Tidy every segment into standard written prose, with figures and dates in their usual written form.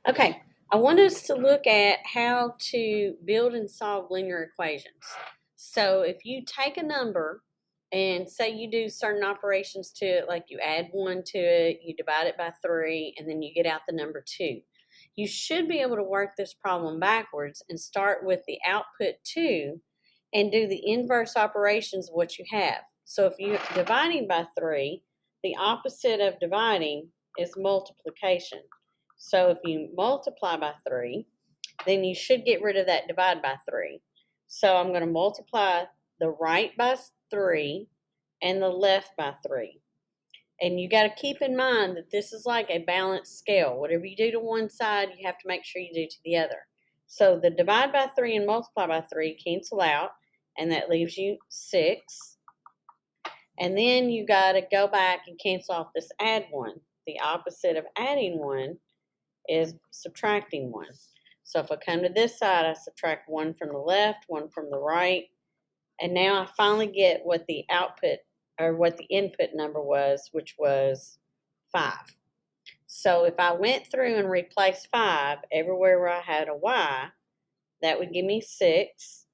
Okay, I want us to look at how to build and solve linear equations. So if you take a number and say you do certain operations to it, like you add 1 to it, you divide it by 3, and then you get out the number 2. You should be able to work this problem backwards and start with the output 2 and do the inverse operations of what you have. So if you're dividing by 3, the opposite of dividing is multiplication. So if you multiply by 3, then you should get rid of that divide by 3. So I'm going to multiply the right by 3 and the left by 3. And you got to keep in mind that this is like a balanced scale. Whatever you do to one side, you have to make sure you do to the other. So the divide by 3 and multiply by 3 cancel out, and that leaves you 6. And then you got to go back and cancel off this add 1. The opposite of adding 1 is subtracting 1. So if I come to this side, I subtract 1 from the left, 1 from the right, and now I finally get what the output or what the input number was, which was 5. So if I went through and replaced 5 everywhere where I had a y, that would give me 6.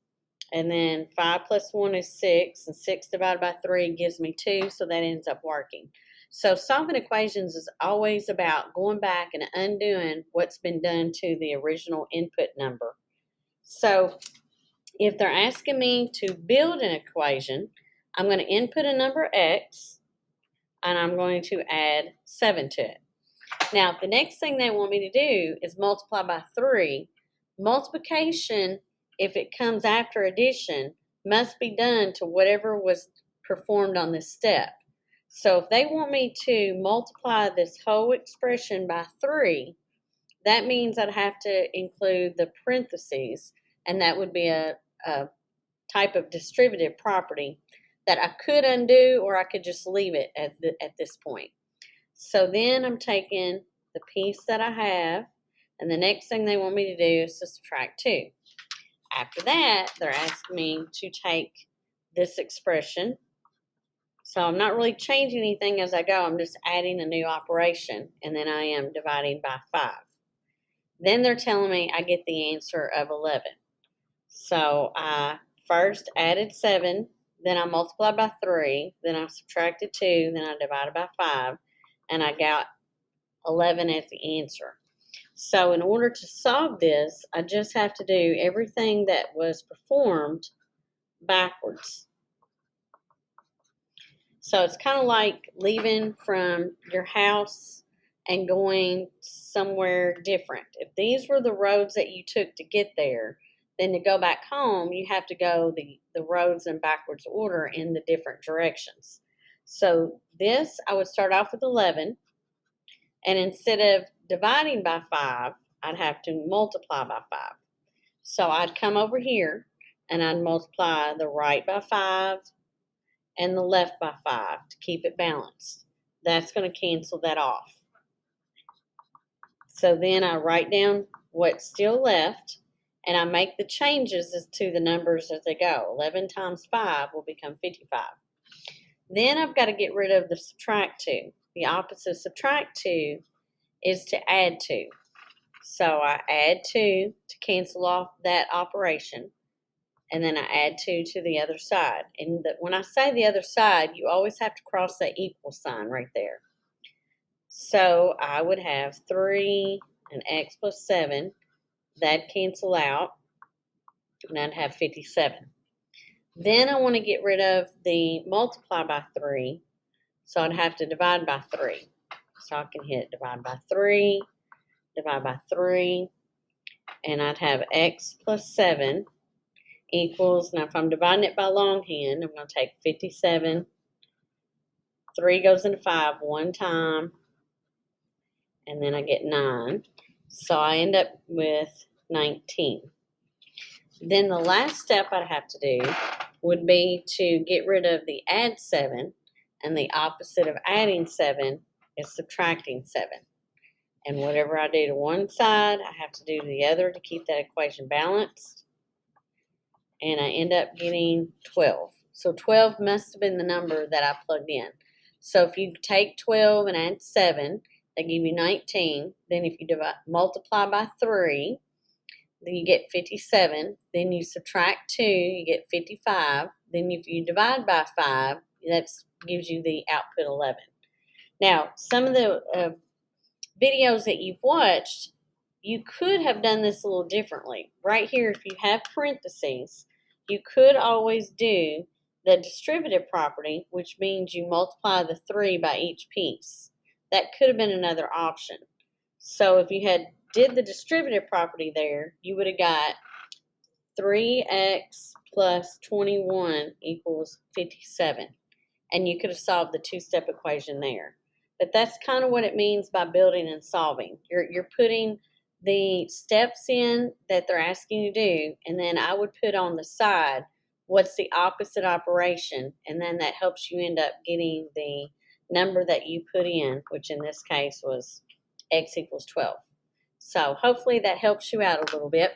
And then 5 plus 1 is 6, and 6 divided by 3 gives me 2, so that ends up working. So solving equations is always about going back and undoing what's been done to the original input number. So if they're asking me to build an equation, I'm going to input a number x, and I'm going to add 7 to it. Now, the next thing they want me to do is multiply by 3. Multiplication, if it comes after addition, must be done to whatever was performed on this step. So if they want me to multiply this whole expression by 3, that means I'd have to include the parentheses, and that would be a type of distributive property that I could undo, or I could just leave it at this point. So then I'm taking the piece that I have, and the next thing they want me to do is to subtract 2. After that, they're asking me to take this expression. So I'm not really changing anything as I go. I'm just adding a new operation, and then I am dividing by 5. Then they're telling me I get the answer of 11. So I first added 7, then I multiplied by 3, then I subtracted 2, then I divided by 5, and I got 11 as the answer. So in order to solve this, I just have to do everything that was performed backwards. So it's kind of like leaving from your house and going somewhere different. If these were the roads that you took to get there, then to go back home, you have to go the roads in backwards order in the different directions. So this, I would start off with 11, and instead of dividing by 5, I'd have to multiply by 5. So I'd come over here and I'd multiply the right by 5 and the left by 5 to keep it balanced. That's going to cancel that off. So then I write down what's still left, and I make the changes as to the numbers as they go. 11 times 5 will become 55. Then I've got to get rid of the subtract 2. The opposite of subtract 2 is to add 2. So I add 2 to cancel off that operation, and then I add 2 to the other side. And when I say the other side, you always have to cross that equal sign right there. So I would have 3 and x plus 7. That'd cancel out, and I'd have 57. Then I want to get rid of the multiply by 3, so I'd have to divide by 3. So I can hit divide by 3, divide by 3, and I'd have x plus 7 equals, now if I'm dividing it by longhand, I'm going to take 57. 3 goes into 5 one time, and then I get 9. So I end up with 19. Then the last step I'd have to do would be to get rid of the add 7, and the opposite of adding 7 is subtracting 7. And whatever I do to one side, I have to do to the other to keep that equation balanced. And I end up getting 12. So 12 must have been the number that I plugged in. So if you take 12 and add 7, they give you 19. Then if you multiply by 3, then you get 57. Then you subtract 2, you get 55. Then if you divide by 5, that gives you the output 11. Now, some of the videos that you've watched, you could have done this a little differently. Right here, if you have parentheses, you could always do the distributive property, which means you multiply the 3 by each piece. That could have been another option. So if you had did the distributive property there, you would have got 3x plus 21 equals 57. And you could have solved the two-step equation there. But that's kind of what it means by building and solving. You're putting the steps in that they're asking you to do, and then I would put on the side what's the opposite operation, and then that helps you end up getting the number that you put in, which in this case was x equals 12. So hopefully that helps you out a little bit.